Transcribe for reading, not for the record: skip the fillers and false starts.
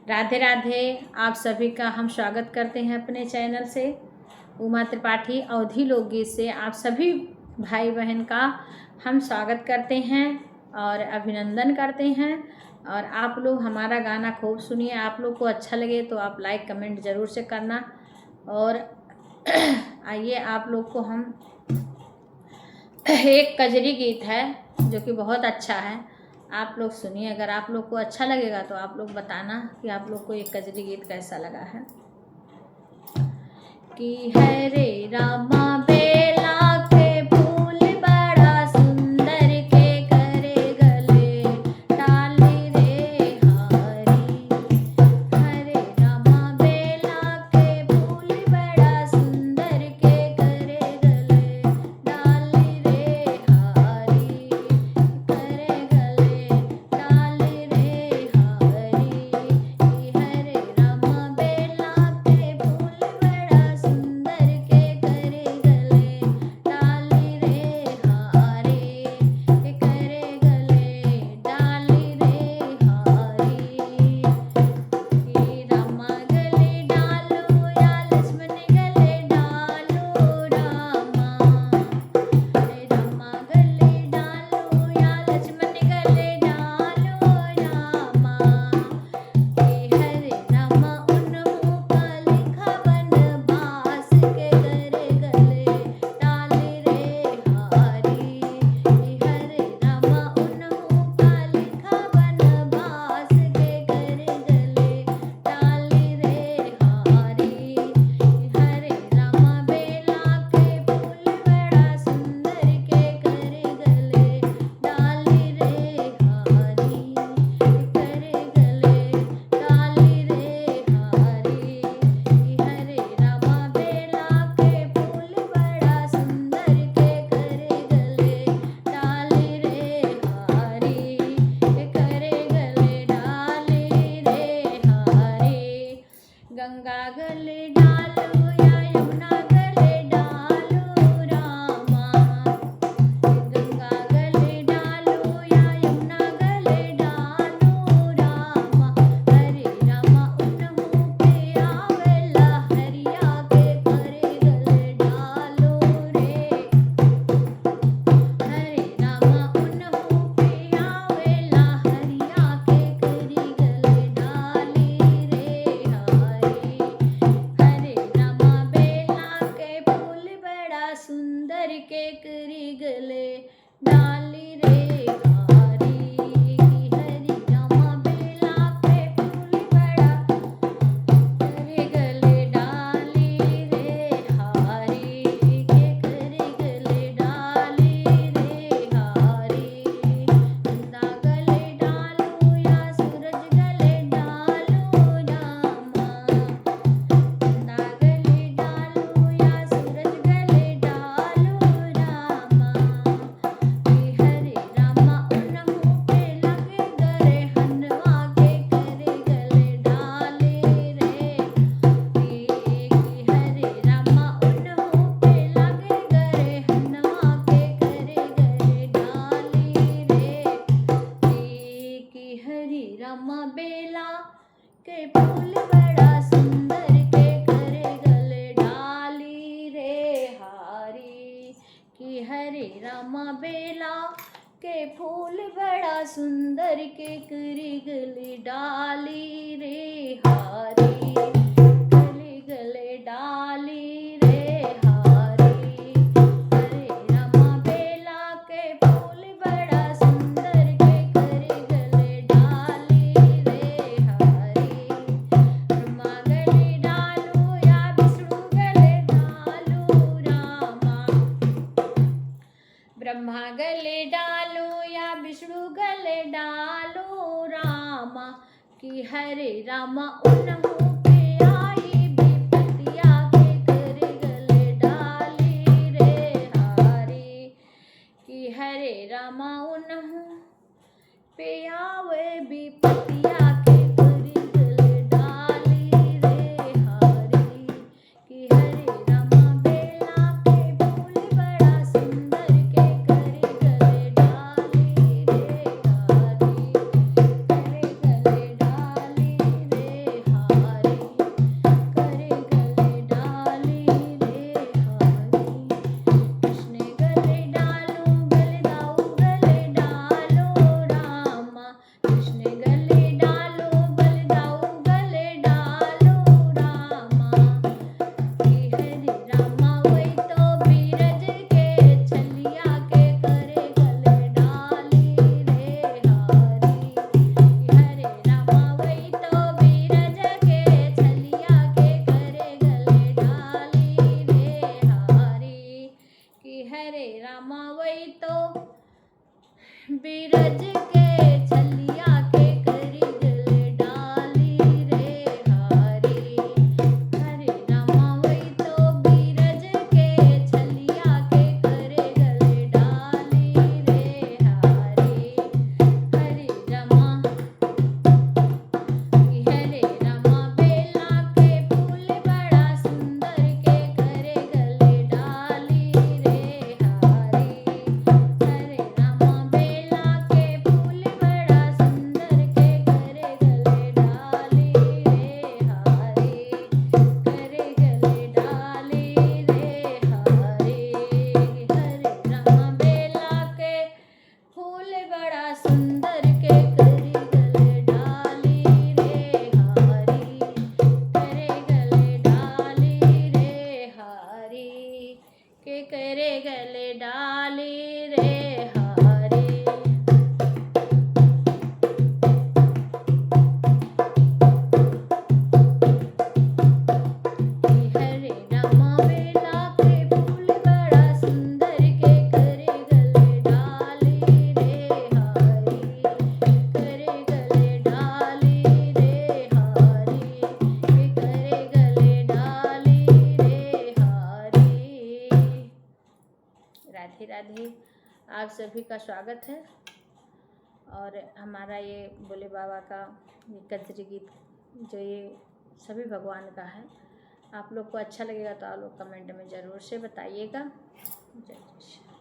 राधे राधे। आप सभी का हम स्वागत करते हैं अपने चैनल से। उमा त्रिपाठी अवधी लोकगीत से आप सभी भाई बहन का हम स्वागत करते हैं और अभिनंदन करते हैं। और आप लोग हमारा गाना खूब सुनिए। आप लोग को अच्छा लगे तो आप लाइक कमेंट ज़रूर से करना। और आइए आप लोग को हम एक कजरी गीत है जो कि बहुत अच्छा है, आप लोग सुनिए। अगर आप लोग को अच्छा लगेगा तो आप लोग बताना कि आप लोग को ये कजरी गीत कैसा लगा है। कि हरे रामा बेला के फूल बड़ा सुंदर के करे गले डाली रे हारी। हरे रामा बेला के फूल बड़ा सुंदर के करे गले डाली रे हारी। करे गले डाली रे हारी। हरे रामा बेला के फूल बड़ा सुंदर के करे गले डाली रे हारी। करे गले डाली रे हारी। कि रामा गले डालो या लक्ष्मण गले डालो रामा। रामा गले डालो या लक्ष्मण गले डालो रामा। हरे रामा उन्हों का लिखा बनवास के करे गले डाली रे हारी। हरे रामा उन्हों का लिखा बनवास के करे गले डाली रे हारी। हरे रामा बेला के फूल बड़ा सुंदर के करे गले डाली रे हारी। करे गले डाली रे हारी। हरे रामा बेला के फूल बड़ा सुंदर के करे गले डाली रे हारी। करे गले डाली रे हारी। गंगा गले डालो या यमुना गले डालो रामा। गंगा गले डालो या यमुना गले डालो रामा। हरे रामा उन्हों पे आवेला हरिया के करे गले डालो रे। हरे रामा उन्हों पे आवेला हरिया के करी गले डाली रे हारी। हरे रामा बेला के फूल बड़ा सुंदर के करी गले डाली रे हारी। हरे रामा बेला के फूल बड़ा करे गले डाली रे हारी। करे गले डाली रे हारी। चंदा गले डालो या सूरज गले डालो रामा। चंदा गले डालो या सूरज गले डालो रामा। हरे रामा उन्हों पे लगे गरे हनवा के करे गले डाली रे। हरे रामा उन्हों पे लगे गरे हनवा के करे गले डाली रे। कि हरे रामा बेला के फूल बड़ा सुंदर के करे गले डाली रे हारी। कि हरे रामा बेला के फूल बड़ा सुंदर के करे गले डाली रे हारी। गले गले डाली रे हारी। हरे रामा बेला के फूल बड़ा सुंदर के करे गले डाली रे हारी। ब्रह्मा गले डालो या विष्णु गले डालो रामा। ब्रह्मा गले डालो या विष्णु गले डालो रामा। कि हरे रामा उन्हों पे आई विपत्तिया के करे गले डाली रे हारी। कि हरे रामा उन्हों पे आवे विपत्तिया के करे गले डाली रे हारी। कि हरे रामा बेला के फूल बड़ा सुंदर के करे गले डाली रे हारी। करे गले डाली रे बीरज के छलिया के करी गले डाली रे हारी। हरे रामा वही तो बीरज के छलिया के करे गले डाली रे हारी। हरे रामा बेला के फूल बड़ा सुंदर के करे गले डाली रे हारी। हरे रामा बेला के फूल बड़ा सुंदर के करे गले डाली रे हारी। करे गले डाली रे हारी। हरे रामा बेला के फूल बड़ा सुंदर के करे गले डाली रे हारी। करे गले डाली रे हारी। के करे गले डाली रे हारी। हरे रामा बेला के फूल बड़ा सुंदर के करे गले डाली रे हारी। करे गले डाली रे हारी। के करे गले डाली रे हारी। राधे राधे। आप सभी का स्वागत है। और हमारा ये भोले बाबा का ये कजरी गीत जो ये सभी भगवान का है, आप लोग को अच्छा लगेगा तो आप लोग कमेंट में ज़रूर से बताइएगा। जय श्री